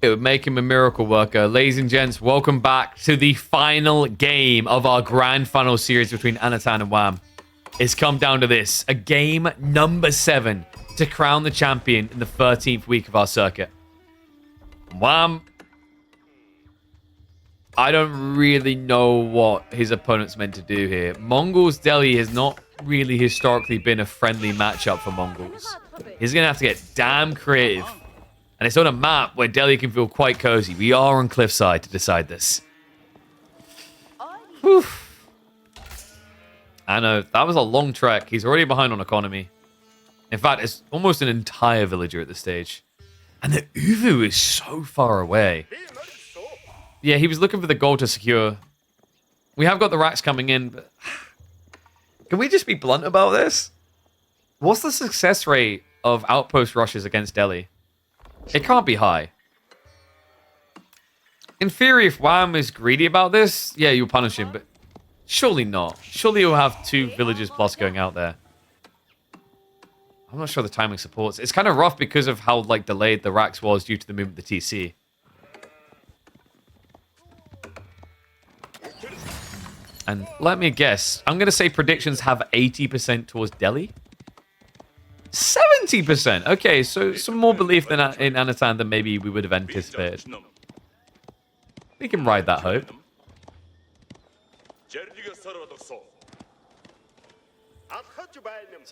It would make him a miracle worker. Ladies and gents, welcome back to the final game of our grand final series between Anatan and Wham. It's come down to this. A game number 7 to crown the champion in the 13th week of our circuit. Wham, I don't really know what his opponent's meant to do here. Mongols Delhi has not really historically been a friendly matchup for Mongols. He's going to have to get damn creative. And it's on a map where Delhi can feel quite cozy. We are on cliffside to decide this. Whew. I know, that was a long trek. He's already behind on economy. In fact, it's almost an entire villager at this stage. And the Uvu is so far away. Yeah, he was looking for the gold to secure. We have got the racks coming in, but... Can we just be blunt about this? What's the success rate of outpost rushes against Delhi? It can't be high. In theory, if Wham is greedy about this, yeah, you'll punish him, but surely not. Surely you'll have 2 villagers plus going out there. I'm not sure the timing supports. It's kind of rough because of how like delayed the racks was due to the movement of the TC. And let me guess. I'm going to say predictions have 80% towards Delhi. 70%. Okay, so some more belief than in Anatan than maybe we would have anticipated. We can ride that hope. So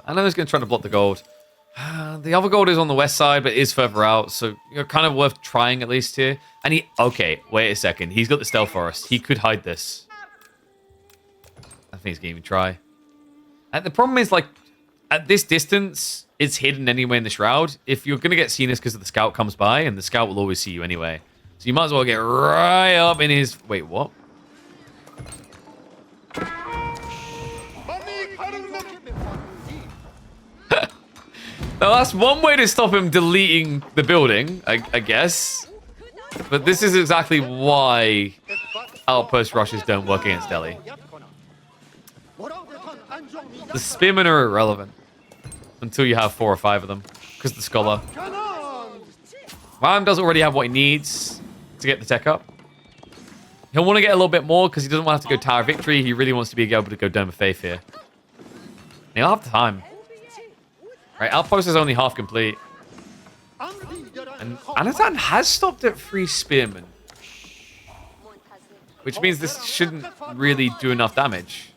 I know he's going to try to block the gold. The other gold is on the west side, but it is further out, so you're kind of worth trying at least here. And he... Okay, wait a second. He's got the stealth forest. He could hide this. I think he's going to even try. And the problem is, like, at this distance, it's hidden anyway in the shroud. If you're going to get seen, it's because the scout comes by, and the scout will always see you anyway. So you might as well get right up in his... Wait, what? Now, that's one way to stop him deleting the building, I guess. But this is exactly why outpost rushes don't work against Delhi. The spearmen are irrelevant until you have 4 or 5 of them, because the scholar. Wham does already have what he needs to get the tech up. He'll want to get a little bit more because he doesn't want to have to go Tower of Victory. He really wants to be able to go Dome of Faith here. And he'll have time. Right, Outpost is only half complete. And Anatan has stopped at 3 spearmen. Which means this shouldn't really do enough damage.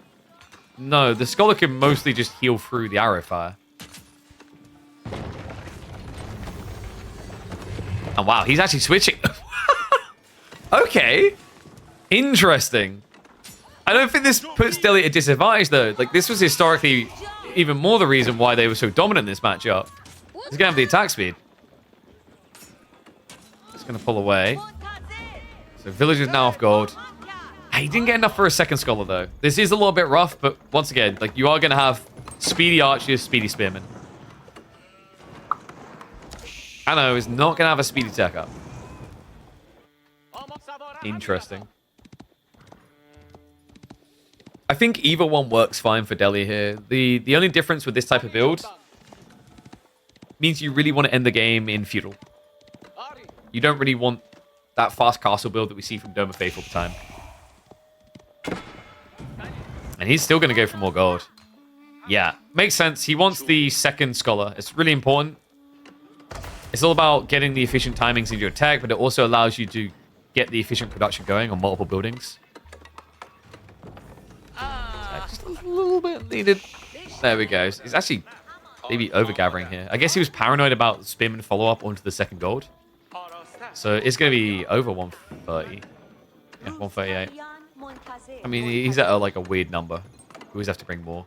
No, the scholar can mostly just heal through the arrow fire. And wow, he's actually switching. Okay. Interesting. I don't think this puts Delhi at a disadvantage, though. Like, this was historically even more the reason why they were so dominant in this matchup. He's going to have the attack speed. He's going to pull away. So, Villager's now off gold. He didn't get enough for a second scholar, though. This is a little bit rough, but once again, like, you are going to have speedy archers, speedy spearmen. Anno is not going to have a speedy tech up. Interesting. I think either one works fine for Delhi here. The only difference with this type of build means you really want to end the game in feudal. You don't really want that fast castle build that we see from Dome of Faith all the time. And he's still going to go for more gold. Yeah, makes sense. He wants the second scholar. It's really important. It's all about getting the efficient timings in your attack, but it also allows you to get the efficient production going on multiple buildings. Just a little bit needed. There we go. He's actually maybe over-gathering here. I guess he was paranoid about Spearman follow-up onto the second gold. So it's going to be over 130. Yeah, 138. I mean, he's at like a weird number. We always have to bring more.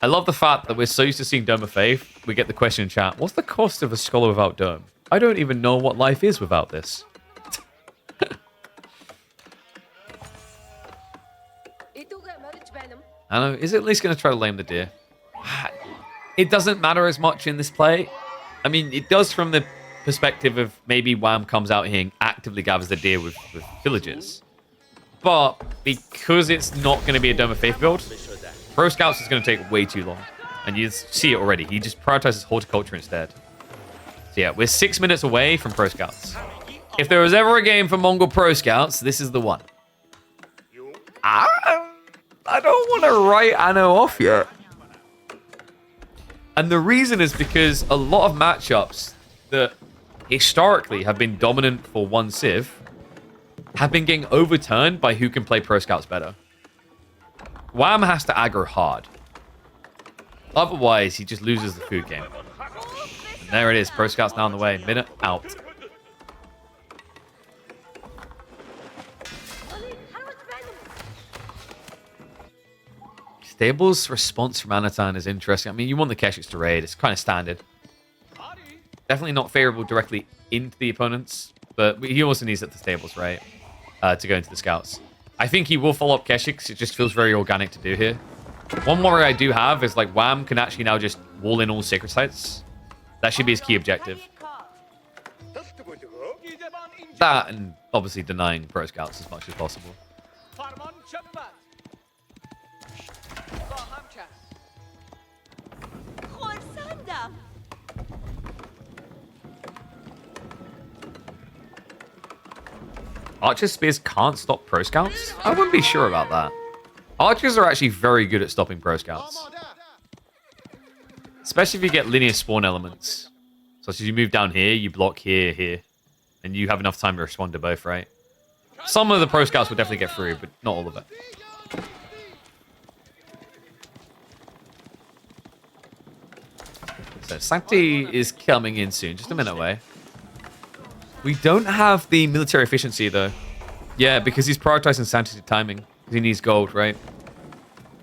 I love the fact that we're so used to seeing Dome of Faith, we get the question in chat, what's the cost of a scholar without Dome? I don't even know what life is without this. I don't know, is it at least going to try to lame the deer? It doesn't matter as much in this play. I mean, it does from the perspective of maybe Wham comes out here and actively gathers the deer with villagers. But because it's not going to be a Dome of Faith build, Pro Scouts is going to take way too long. And you see it already. He just prioritizes horticulture instead. So yeah, we're 6 minutes away from Pro Scouts. If there was ever a game for Mongol Pro Scouts, this is the one. I don't want to write Anno off yet. And the reason is because a lot of matchups that historically have been dominant for one Civ have been getting overturned by who can play Pro Scouts better. Wham has to aggro hard. Otherwise, he just loses the food game. And there it is. Pro Scouts now on the way. Minute out. Stable's response from Anatan is interesting. I mean, you want the Keshiks to raid. It's kind of standard. Definitely not favorable directly into the opponents, but he also needs it to stables, right? To go into the scouts. I think he will follow up Keshiks. It just feels very organic to do here. One worry I do have is like Wham can actually now just wall in all sacred sites. That should be his key objective. That and obviously denying Pro Scouts as much as possible. Archer Spears can't stop Pro Scouts? I wouldn't be sure about that. Archers are actually very good at stopping Pro Scouts. Especially if you get linear spawn elements. Such as you move down here, you block here, here. And you have enough time to respond to both, right? Some of the Pro Scouts will definitely get through, but not all of it. So Sancti is coming in soon, just a minute away. We don't have the military efficiency, though. Yeah, because he's prioritizing Sanctity timing. Because he needs gold, right?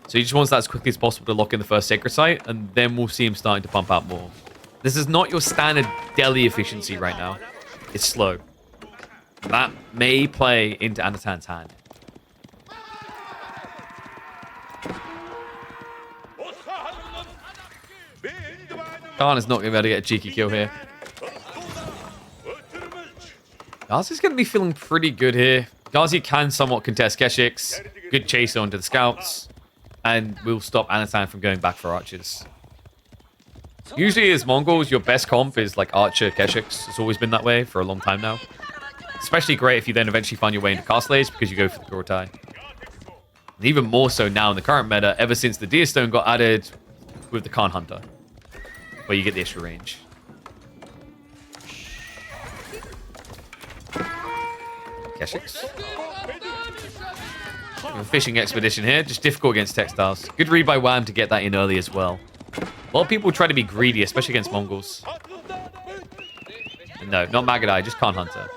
So he just wants that as quickly as possible to lock in the first sacred site, and then we'll see him starting to pump out more. This is not your standard Delhi efficiency right now. It's slow. That may play into Anatan's hand. Khan is not going to be able to get a cheeky kill here. Ghazi's going to be feeling pretty good here. Ghazi can somewhat contest Keshiks. Good chase onto the scouts. And will stop Anatan from going back for archers. Usually as Mongols, your best comp is like archer Keshiks. It's always been that way for a long time now. Especially great if you then eventually find your way into Castle Age because you go for the Gortai. And even more so now in the current meta, ever since the Deerstone got added with the Khan Hunter. Where you get the extra range. Keshiks. A fishing expedition here, just difficult against textiles. Good read by Wham to get that in early as well. A lot of people try to be greedy, especially against Mongols. No, not Magadai, just Khan Hunter.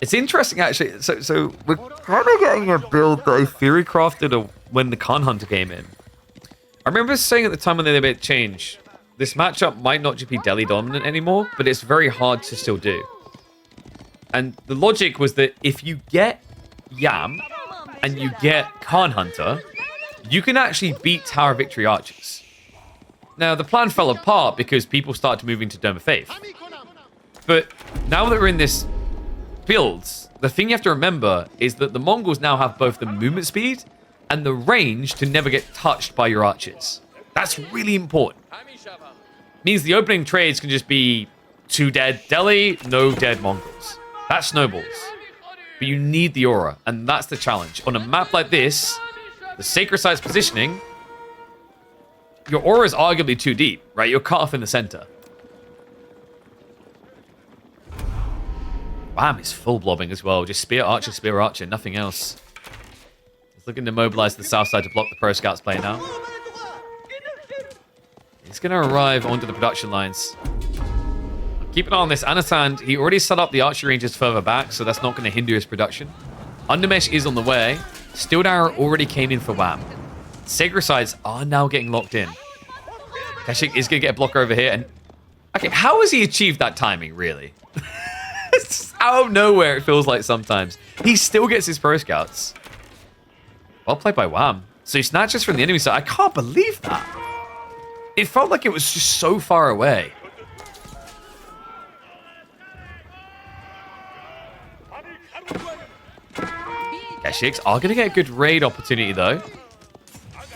It's interesting actually. So we're kind of getting a build that I theory crafted when the Khan Hunter came in. I remember saying at the time when they made a change, this matchup might not just be Delhi dominant anymore, but it's very hard to still do. And the logic was that if you get Yam and you get Khan Hunter, you can actually beat Tower Victory Archers. Now, the plan fell apart because people started moving to Dome of Faith. But now that we're in this build, the thing you have to remember is that the Mongols now have both the movement speed and the range to never get touched by your archers. That's really important. Means the opening trades can just be 2 dead Delhi, no dead Mongols. That snowballs. But you need the aura, and that's the challenge. On a map like this, the Sacred Site's positioning, your aura is arguably too deep, right? You're cut off in the center. Wham is full blobbing as well. Just spear archer, nothing else. He's looking to mobilize the south side to block the Pro Scouts play now. He's going to arrive onto the production lines. Keep an eye on this. Anatan, he already set up the archery ranges further back, so that's not going to hinder his production. Undermesh is on the way. Stilled Arrow already came in for Wham. Sacred Sites are now getting locked in. Keshik is going to get a blocker over here. And okay, how has he achieved that timing, really? It's just out of nowhere, it feels like sometimes. He still gets his Pro Scouts. Well played by Wham. So he snatches from the enemy side. I can't believe that. It felt like it was just so far away. Keshiks are going to get a good raid opportunity, though.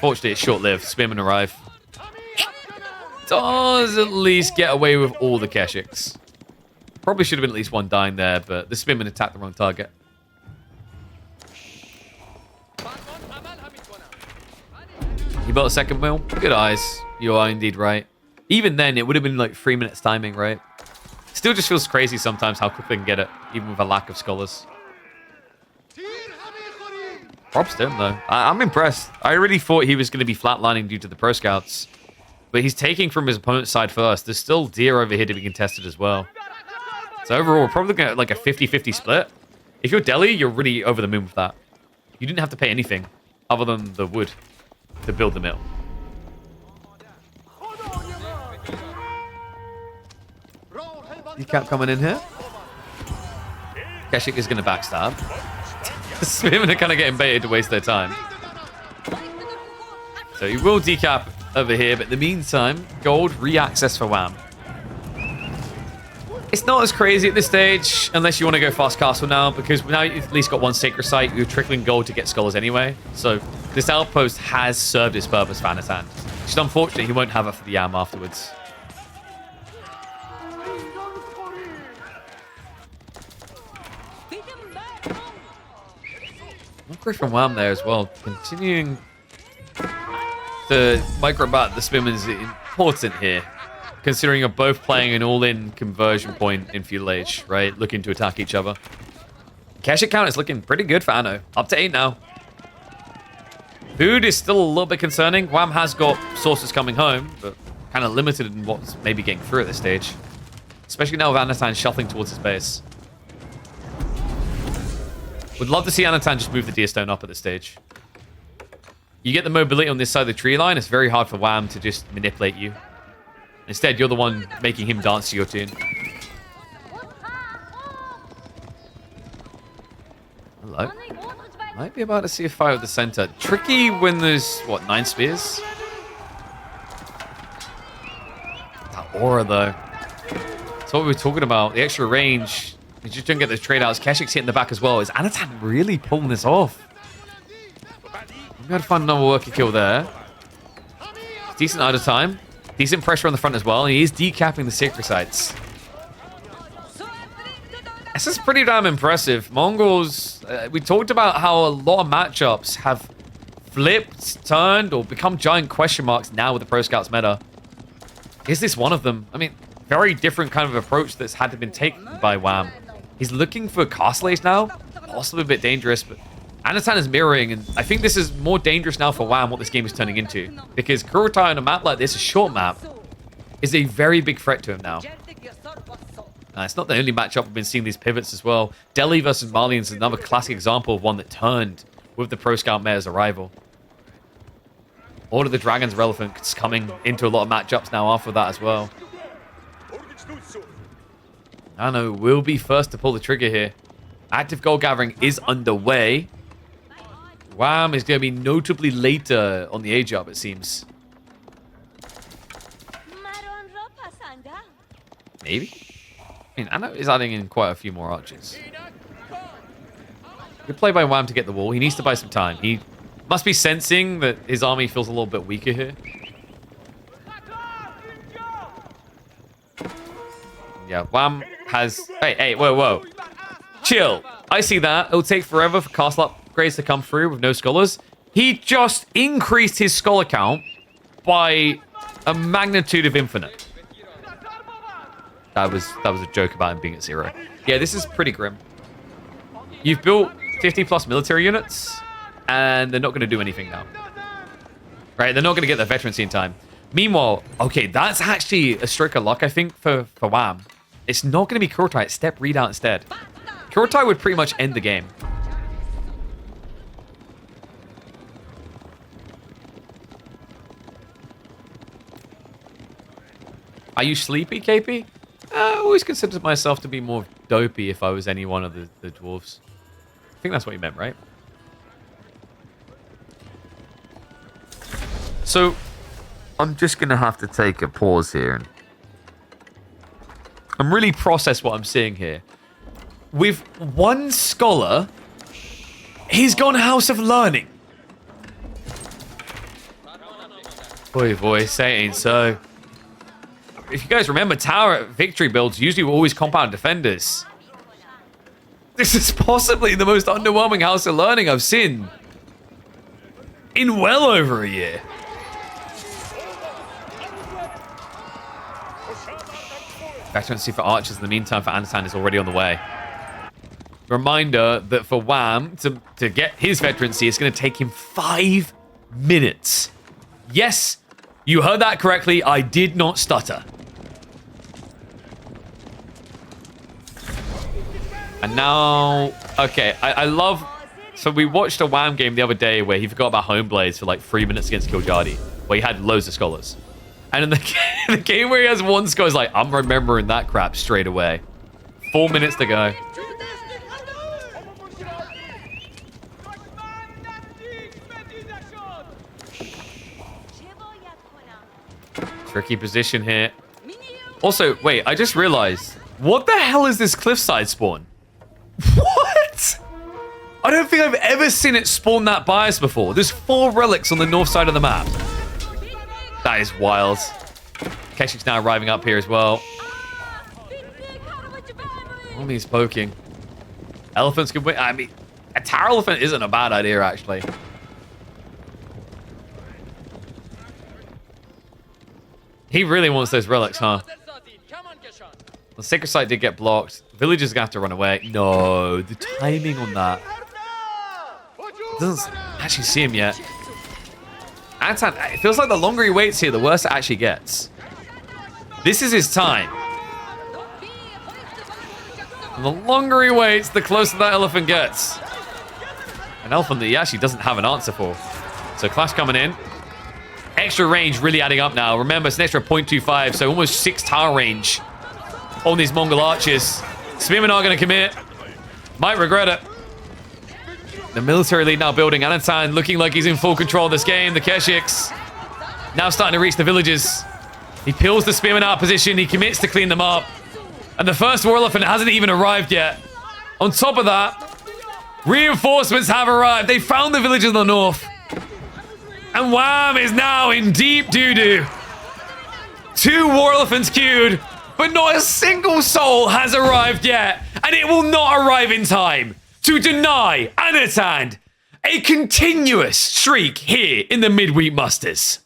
Fortunately, it's short-lived. Spearmen arrive. does at least get away with all the Keshiks. Probably should have been at least one dying there, but the Spearman attacked the wrong target. You built a second mill? Good eyes. You are indeed right. Even then, it would have been like 3 minutes timing, right? Still just feels crazy sometimes how quickly they can get it, even with a lack of scholars. Props to him, though. I'm impressed. I really thought he was going to be flatlining due to the pro scouts. But he's taking from his opponent's side first. There's still deer over here to be contested as well. So overall, we're probably going to like a 50-50 split. If you're Delhi, you're really over the moon with that. You didn't have to pay anything other than the wood to build the mill. Decap coming in here. Keshik is going to backstab. The Spearmen are kind of getting baited to waste their time. So he will decap over here, but in the meantime, gold re-access for Wham. It's not as crazy at this stage, unless you want to go fast castle now, because now you've at least got one sacred site, you're trickling gold to get scholars anyway. So this outpost has served its purpose for Anatan. It's just unfortunate he won't have it for the Yam afterwards. Great from Wham there as well. Continuing to microbat the Spearman is important here, considering you're both playing an all-in conversion point in feudal age, right? Looking to attack each other. Keshik count is looking pretty good for Anno. Up to 8 now. Food is still a little bit concerning. Wham has got sources coming home, but kind of limited in what's maybe getting through at this stage. Especially now with Anatan shuffling towards his base. Would love to see Anatan just move the deer stone up at this stage. You get the mobility on this side of the tree line. It's very hard for Wham to just manipulate you. Instead, you're the one making him dance to your tune. Hello. Might be about to see a fight with the center. Tricky when there's, what, 9 spears? That aura, though. That's what we were talking about. The extra range. You just don't get those trade outs. Keshik's hitting the back as well. Is Anatan really pulling this off? We've got to find another worker kill there. Decent out of time. Decent pressure on the front as well. And he is decapping the sacred sites. This is pretty damn impressive. Mongols, we talked about how a lot of matchups have flipped, turned, or become giant question marks now with the Pro Scouts meta. Is this one of them? I mean, very different kind of approach that's had to been taken by Wham. He's looking for Castle Ace now. Possibly a bit dangerous, but Anatan is mirroring, and I think this is more dangerous now for Wham, what this game is turning into. Because Kurotai on a map like this, a short map, is a very big threat to him now. It's not the only matchup we've been seeing these pivots as well. Delhi versus Malians is another classic example of one that turned with the Pro Scout Mayor's arrival. Order of the Dragon's relevance coming into a lot of matchups now after that as well. Anno will be first to pull the trigger here. Active gold gathering is underway. Wham is going to be notably later on the age up, it seems. Maybe? I mean, Anno is adding in quite a few more archers. Good play by Wham to get the wall. He needs to buy some time. He must be sensing that his army feels a little bit weaker here. Yeah, Wham has... Hey, whoa. Chill. I see that. It'll take forever for castle upgrades to come through with no scholars. He just increased his scholar count by a magnitude of infinite. That was a joke about him being at 0. Yeah, this is pretty grim. You've built 50 plus military units, and they're not going to do anything now. Right? They're not going to get their veterancy in time. Meanwhile, okay, that's actually a stroke of luck, I think, for Wham. It's not going to be Kurotai. It's Step Readout instead. Kurotai would pretty much end the game. Are you sleepy, KP? I always considered myself to be more dopey if I was any one of the dwarves. I think that's what you meant, right? So, I'm just going to have to take a pause here and really process what I'm seeing here. With one scholar, he's gone House of Learning. Boy, say it ain't so. if you guys remember, tower victory builds usually were always compound defenders. This is possibly the most underwhelming House of Learning I've seen in well over a year. Veterancy for archers in the meantime for Anatan is already on the way. Reminder that for Wham to get his veterancy, it's going to take him 5 minutes. Yes, you heard that correctly. I did not stutter. And now, okay, I love... So we watched a Wham game the other day where he forgot about Home Blades for like 3 minutes against Kiljardi, where he had loads of scholars. And in the game where he has one scholar, he's like, I'm remembering that crap straight away. 4 minutes to go. Tricky position here. Also, wait, I just realized, what the hell is this cliffside spawn? What? I don't think I've ever seen it spawn that bias before. There's 4 relics on the north side of the map. That is wild. Keshik's now arriving up here as well. Only he's poking. Elephants could win. I mean, a tower elephant isn't a bad idea, actually. He really wants those relics, huh? The sacred site did get blocked. Villagers are going to have to run away. No, the timing on that. Doesn't actually see him yet. Antan, it feels like the longer he waits here, the worse it actually gets. This is his time. And the longer he waits, the closer that elephant gets. An elephant that he actually doesn't have an answer for. So Clash coming in. Extra range really adding up now. Remember, it's an extra 0.25, so almost 6 tower range on these Mongol archers. Spearmen are going to commit. Might regret it. The military lead now building. Anatan looking like he's in full control of this game. The Keshiks now starting to reach the villages. He peels the spearmen out of position. He commits to clean them up. And the first war elephant hasn't even arrived yet. On top of that, reinforcements have arrived. They found the village in the north. And Wham is now in deep doo-doo. 2 war elephants queued, but not a single soul has arrived yet. And it will not arrive in time to deny Anatan a continuous streak here in the midweek musters.